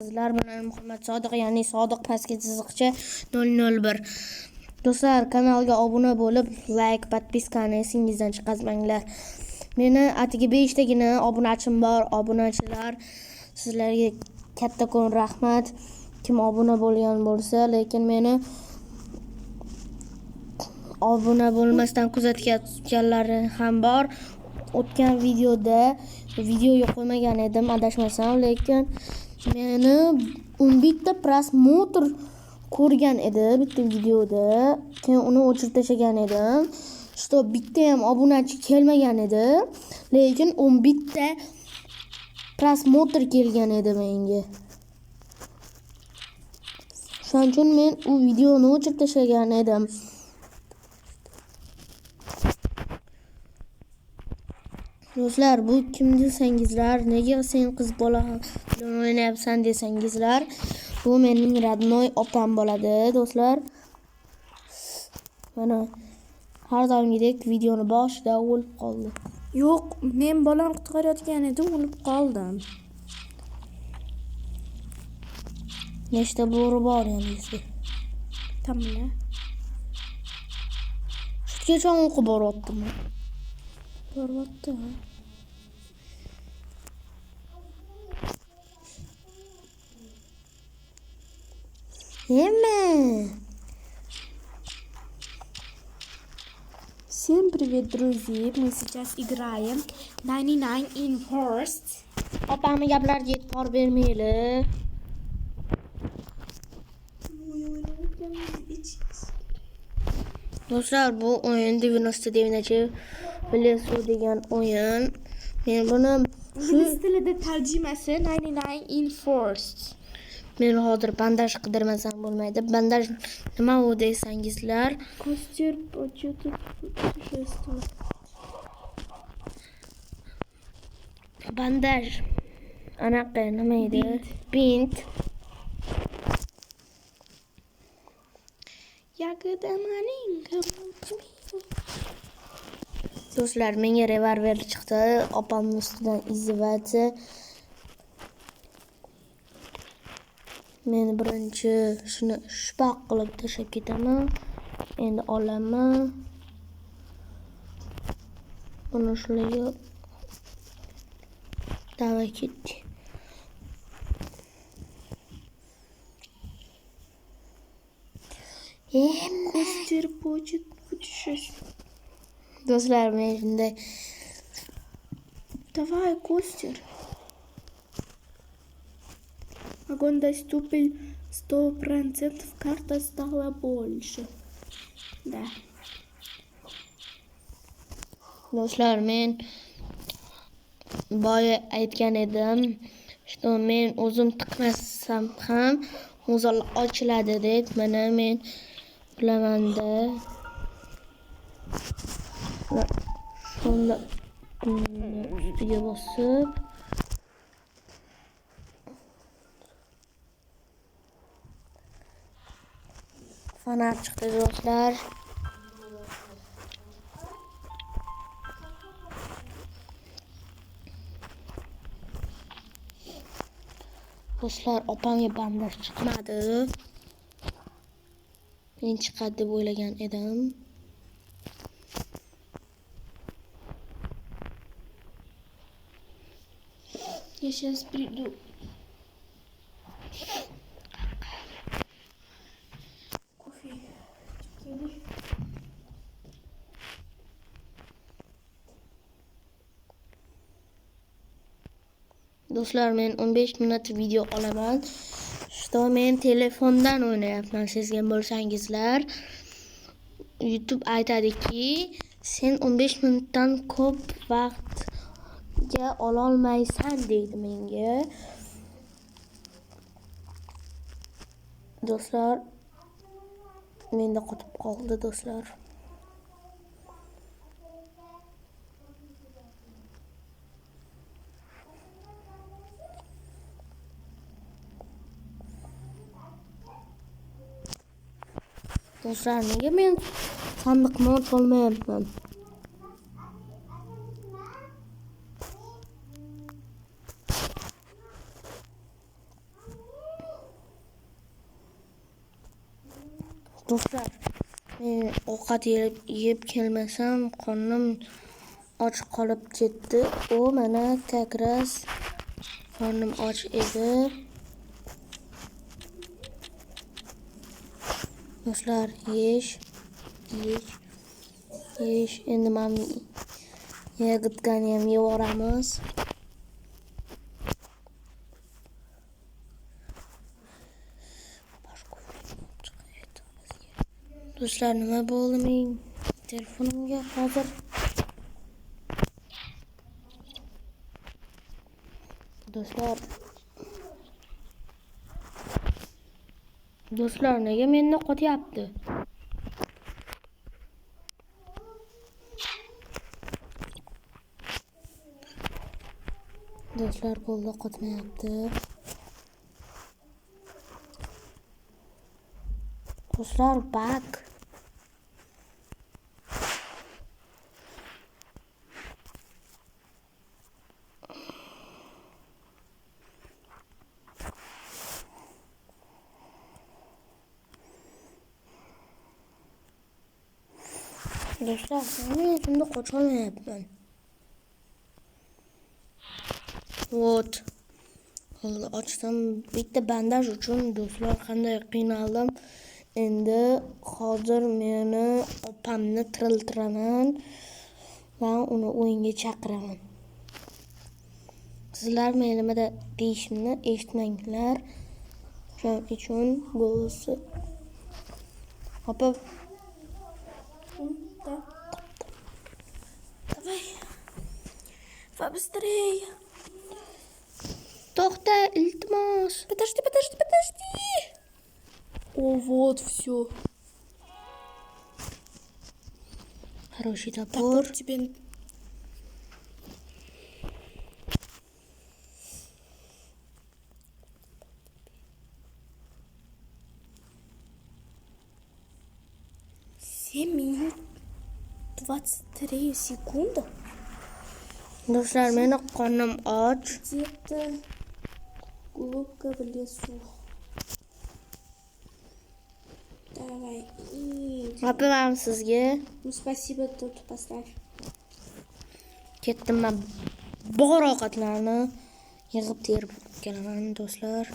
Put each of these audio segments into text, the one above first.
Sizlar bilan Muhammad Sodiq, ya'ni Sodiq pastki chiziqcha 001. Do'stlar, kanalga obuna bo'lib, like, podpiskani esingizdan chiqazmanglar. Meni atigi 5 tagina obunachim bor, obunachilar. Sizlarga kattakon rahmat. Kim obuna bo'lgan bo'lsa, lekin meni obuna bo'lmasdan kuzatganlari ham bor. O'tgan videoda videoga qo'ymagan edim, adashmasam, lekin meni 11 ta prosmotr ko'rgan edi bitta videoda. Keyin uni o'chirib tashlagan edim. Что bitta ham obunachi kelmagan edi, lekin 11 ta prosmotr kelgan edi menga. Shuning uchun men u videoni o'chirib tashlagan edim. Do'stlar, bu kim desangizlar, nega sen qiz bola bilan o'ynayapsan desangizlar, bu mening radnoy opam bo'ladi, do'stlar. Mana har doimgidek videoni boshida o'lib qoldi. Yo'q, men bolam qutqarayotgan edim, o'lib qoldim. Nechta bo'ri bor yoningizda? Tamla. Shungacha o'qib boryaptimi? Boryapti. Всем привет, друзья! Мы сейчас играем 99 in First. Opamni gaplariga e'tibor bermaylik. Do'stlar, bu o'yin 99 bilasiz degan o'yin. Men buni Ingliz tilida tarjimasi 99 in First. Men hozir bandaj qidirmasam bo'lmaydi. Bandaj nima u desangizlar, Костер почему-то путешествует. bandaj anaqa nima edi? Bint. Ягода маленькая. Do'stlar, menga revolver chiqdi. Opamning ustidan izzivati. Men birinchi shuni shpaq qilib tashlab ketaman. Endi olaman. Buni shularga davay ketdi. Костер хочет путешествовать. Do'stlar, men shunday Давай, Костер. Огонь доступен 100%, карта стала больше. Да. Do'stlar, men boya aytgan edim, что men o'zim tiqmasam ham o'zal ochiladi deb. Mana men bilaman-da. Shunda ustiga bosib fonar chiqdi, do'stlar. Do'stlar, opamga bandaj chiqmadi. Men chiqadi deb o'ylagan edim. Я сейчас приду. Кофе. Do'stlar, men 15 minut video olaman. Что men telefondan o'ynayapman, sezgan bo'lsangizlar. YouTube aytadiki, sen 15 minutdan ko'p vaqtga ola olmaysan deydi menga. Do'stlar, menda qotib qoldi, do'stlar. Do'stlar, nega men sandiqni ocholmayapman? Do'stlar, men ovqat yeb kelmasam, qornim och qolib ketdi. Mana kakras qornim och edi. Do'stlar, yesh. Endi men yig'itgani ham yevoramiz. Do'stlar, nima bo'ldi mening telefonimga hozir? Do'stlar, nega meni qotyapti? Do'stlar, qo'lda qotmayapti. Do'stlar, bak. Do'stlar, men esimda qocholmayapman. Vot. Qo'lni ochsam bitta bandaj uchun do'stlar qanday qiynaldim. Endi hozir meni opamni tiriltiraman va uni o'yinga chaqiraman. Sizlar men nima deyishimni eshitmanglar. Shuning uchun bo'lsa opa Давай. Побыстрее. To'xta, iltimos. Подожди. О, вот все. Хороший топор. Топор тебе. Семь минут 23 секунды. Do'stlar, meni qornim och. Где-то глубоко в лесу. Давай. Apaman sizga. Ну, спасибо, тут поставь. Ketdim men bor ovqatlarni yig'ib terib kelaman do'stlar.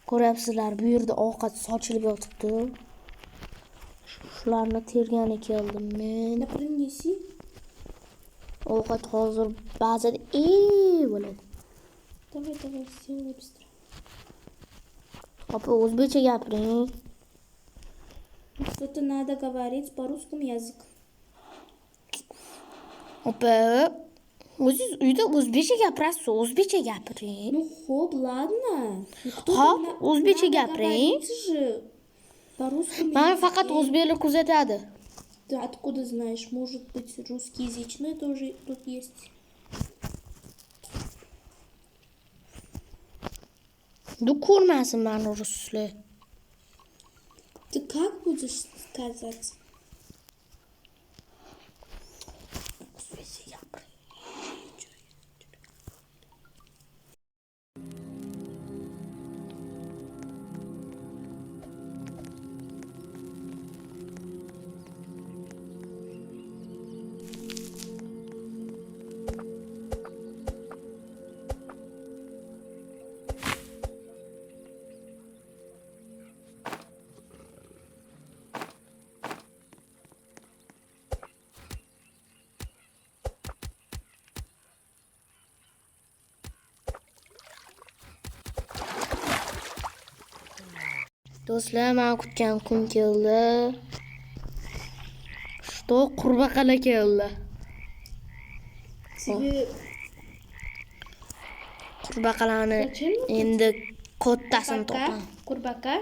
Ko'ryapsizlar, bu yerda ovqat sochilib yotibdi. Shularni tergani keldim men. Принеси. Ovqat hozir ba'zida bo'ladi. Давай, сделай быстро. Opa, o'zbekcha gapiring. Что-то надо говорить по-русскому язык. Opa, o'zingiz uyda o'zbekcha gapirasiz, o'zbekcha gapiring. Ну, хоп, ладно. Hop, o'zbekcha gapiring. По-русски. Mana faqat o'zbeklar kuzatadi. Ты откуда знаешь? Может быть, русскоязычный тоже тут есть. Du ko'rmasin meni ruslar. Ты как будешь сказать? Do'stlar, men kutgan kun keldi. Что, qurbaqalar keldi. Тебе Qurbaqalarni endi kattasini topaman. Курбака?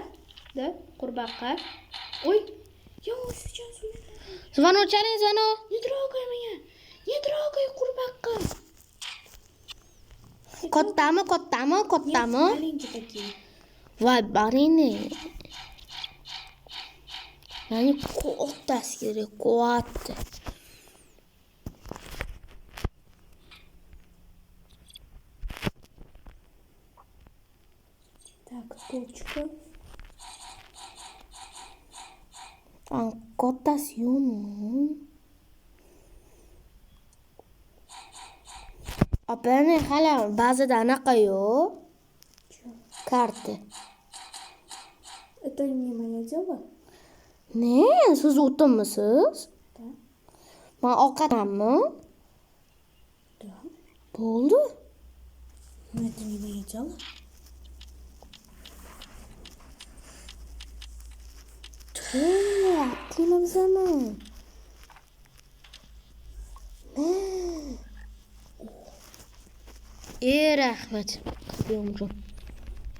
Да? Курбака. Ой, я сейчас умею. Звонок chaling, звонок. Не трогай меня. Не трогай курбака. Kattami? Нет, маленькие такие. Voy, barini. Yani kattasi kerak, katta. Так, полочка. Ancotación. Opani hala ba'zida anaqa-yu. Чё? Karta. Это не мое дело? Ne, siz o'tinmisiz? Да. Men ovqatmanmi? Да. Bo'ldi. Но это не мое дело. Aqlini bizaman. Rahmat. Qilganim uchun.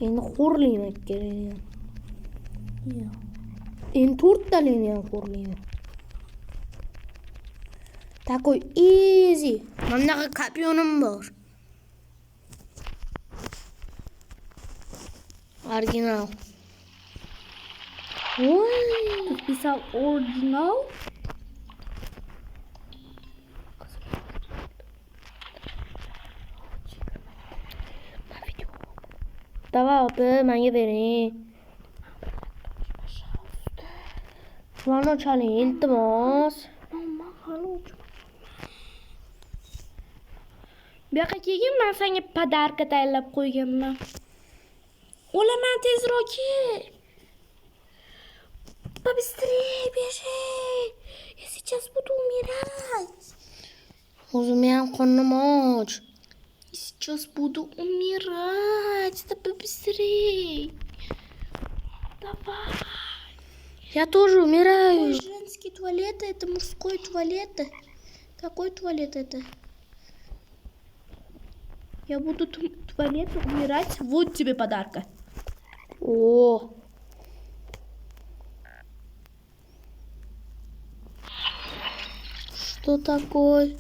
Endi xo'rlayman kerak. Нет. Endi to'rttalikni ham xo'rlayman. Такой easy. Mana bunaqa kopyonim bor. Original. Voy. Тут писал оригинал. Давай opa, menga bering. Shuni ochaling, iltimos. Bu yoqqa kelgin, men senga podarka tayyorlab qo'yganman. O'laman tezroq kel. Побыстрее бежи. Я сейчас буду умирать. O'zimni ham qornim och. Сейчас буду умирать. Да побыстрее. Давай. Я тоже умираю. Ой, женский туалет, это мужской туалет. Какой туалет это? Я буду в туалете умирать. Вот тебе подарка. О. Что такое?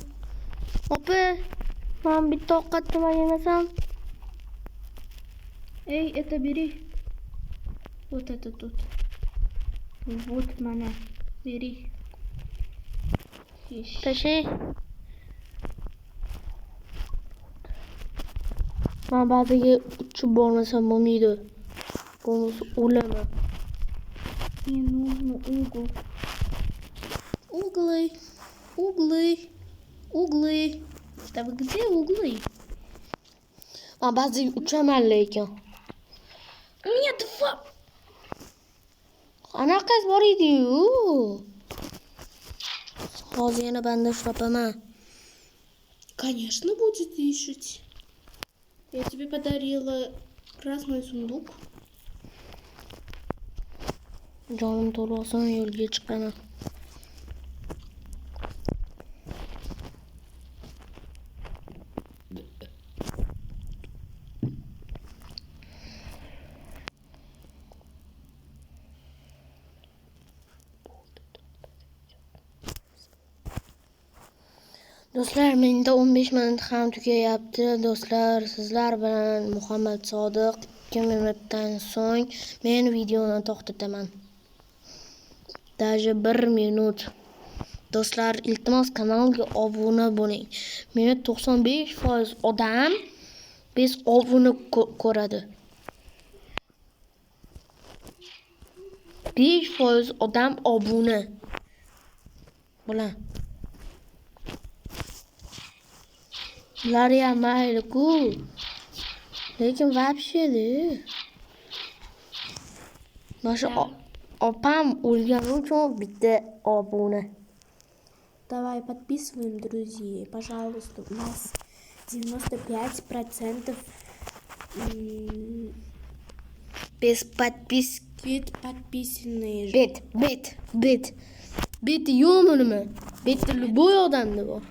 Opa, men bitta ovqatni yemasam. Эй, это бери. Вот это тут. Вот mana. Бери. Ешь. Tashi. Men ba'ziga uchib bormasam bo'lmaydi. Bo'lmasa o'laman. Мне нужно угол. Углы. Углы. Углы. Да вы где углы? Men ba'ziga uchaman lekin. У меня два. Anaqasi bor edi-yu. Hozir yana banda ushlapaman. Конечно, будет дышать. Я тебе подарила красный сундук. Jonim to'lg'asin, yo'lga chiqaman. Do'stlar, menda 15 minut ham tugayapti. Do'stlar, sizlar bilan Muhammad Sodiq 2 minutdan so'ng men videoni to'xtataman. Даже 1 minut. Do'stlar, iltimos kanalga obuna bo'ling. Meni 95% odam biz obuna ko'radi. 5% odam obuna. Bular. Bular ham mayli-ku. Lekin вообще-da. Mana opam o'lgani uchun bitta obuna. Давай подписываем, друзья. Пожалуйста, у нас 95% Без подписки. бит подписанные. Bet yo'qmi nima? Bet любой odamda bor.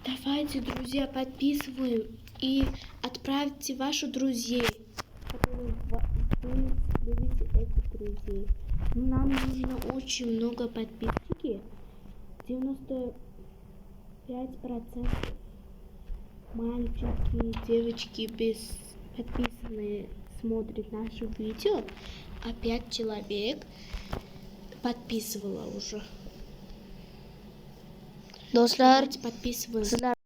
Давайте, друзья, подписываем и отправьте ваших друзей, которые вы любите этих друзей. Нам нужно очень много подписчики. 95% мальчики, девочки без подписанные смотрят наше видео, а 5 человек подписывала уже. Do'stlar, Давайте подписываем. sizlar